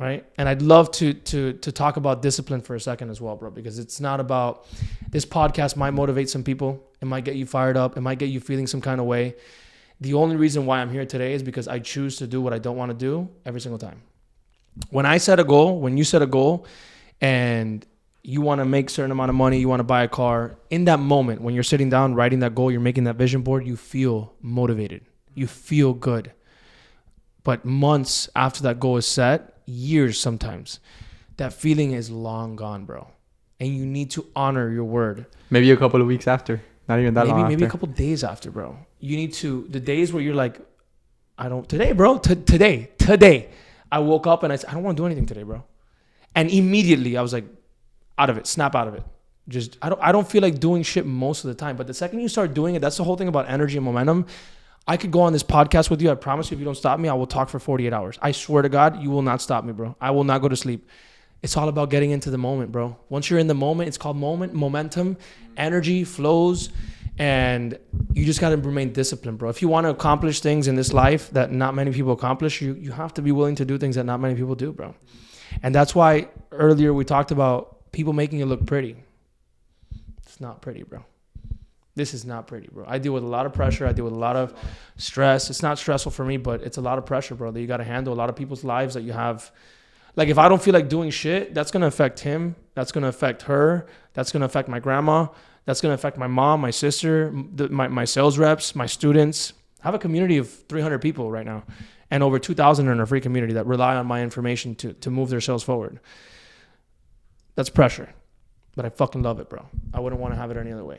right? And I'd love to talk about discipline for a second as well, bro, because it's not about, this podcast might motivate some people. It might get you fired up. It might get you feeling some kind of way. The only reason why I'm here today is because I choose to do what I don't want to do every single time. When I set a goal, when you set a goal and you want to make a certain amount of money, you want to buy a car, in that moment, when you're sitting down, writing that goal, you're making that vision board, you feel motivated. You feel good. But months after that goal is set, years sometimes, that feeling is long gone, bro. And you need to honor your word. Maybe a couple of weeks after. Not even that long after. Maybe a couple of days after, bro. You need to, the days where you're like, today, bro, today. I woke up and I said, I don't want to do anything today, bro. And immediately I was like, out of it, snap out of it. Just, I don't feel like doing shit most of the time. But the second you start doing it, that's the whole thing about energy and momentum. I could go on this podcast with you. I promise you, if you don't stop me, I will talk for 48 hours. I swear to God, you will not stop me, bro. I will not go to sleep. It's all about getting into the moment, bro. Once you're in the moment, it's called momentum, energy flows, and you just got to remain disciplined, bro. If you want to accomplish things in this life that not many people accomplish, you have to be willing to do things that not many people do, bro. And that's why earlier we talked about people making it look pretty. It's not pretty, bro. This is not pretty, bro. I deal with a lot of pressure. I deal with a lot of stress. It's not stressful for me, but it's a lot of pressure, bro, that you got to handle. A lot of people's lives that you have. Like, if I don't feel like doing shit, that's going to affect him. That's going to affect her. That's going to affect my grandma. That's going to affect my mom, my sister, my sales reps, my students. I have a community of 300 people right now and over 2,000 in our free community that rely on my information to move their sales forward. That's pressure, but I fucking love it, bro. I wouldn't want to have it any other way.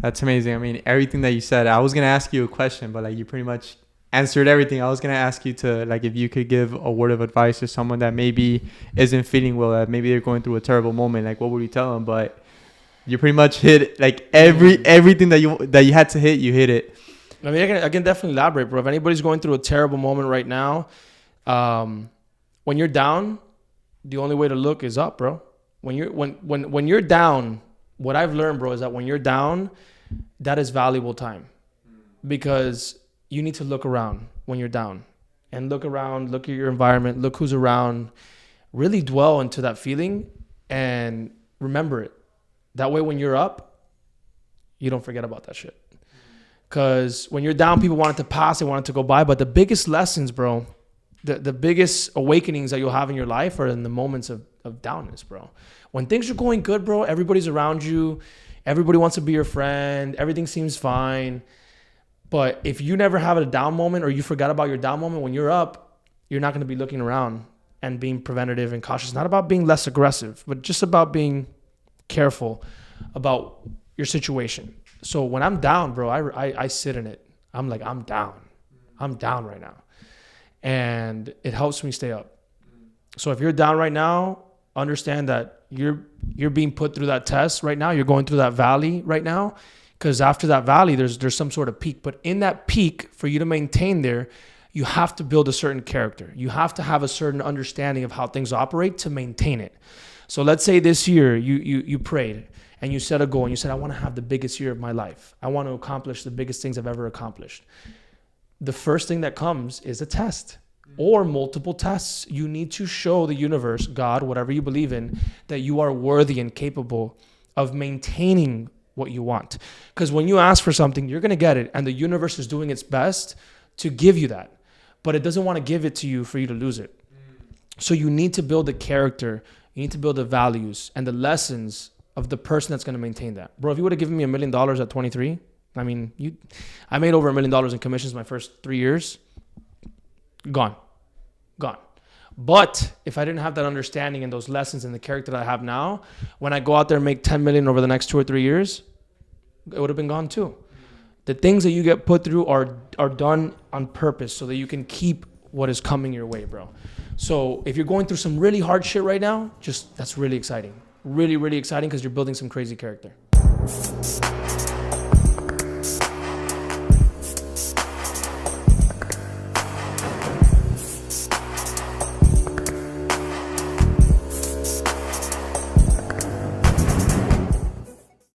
That's amazing. I mean, everything that you said, I was going to ask you a question, but like you pretty much answered everything. I was going to ask you to, like, if you could give a word of advice to someone that maybe isn't feeling well, that maybe they're going through a terrible moment, like what would you tell them? But you pretty much hit like everything that you had to hit, you hit it. I mean, I can definitely elaborate, bro. If anybody's going through a terrible moment right now, when you're down, the only way to look is up, bro. When you're down, what I've learned, bro, is that when you're down, that is valuable time, because you need to look around when you're down and look around, look at your environment, look who's around, really dwell into that feeling and remember it. That way, when you're up, you don't forget about that shit. Because when you're down, people want it to pass, they want it to go by. But the biggest lessons, bro, the biggest awakenings that you'll have in your life are in the moments of downness, bro. When things are going good, bro, everybody's around you. Everybody wants to be your friend. Everything seems fine. But if you never have a down moment or you forgot about your down moment, when you're up, you're not going to be looking around and being preventative and cautious. Not about being less aggressive, but just about being careful about your situation. So when I'm down, bro, I sit in it. I'm like, I'm down. I'm down right now. And it helps me stay up. So if you're down right now, understand that you're being put through that test right now. You're going through that valley right now, because after that valley, there's some sort of peak. But in that peak, for you to maintain there, you have to build a certain character. You have to have a certain understanding of how things operate to maintain it. So let's say this year you prayed and you set a goal and you said, I want to have the biggest year of my life. I want to accomplish the biggest things I've ever accomplished. The first thing that comes is a test. Or multiple tests. You need to show the universe, God, whatever you believe in, that you are worthy and capable of maintaining what you want. Because when you ask for something, you're going to get it. And the universe is doing its best to give you that. But it doesn't want to give it to you for you to lose it. So you need to build the character. You need to build the values and the lessons of the person that's going to maintain that. Bro, if you would have given me $1 million at 23, I mean, I made over $1 million in commissions my first 3 years. Gone. But if I didn't have that understanding and those lessons and the character that I have now, when I go out there and make 10 million over the next 2 or 3 years, it would have been gone too. The things that you get put through are done on purpose so that you can keep what is coming your way, bro. So if you're going through some really hard shit right now, that's really exciting. Really, really exciting, because you're building some crazy character.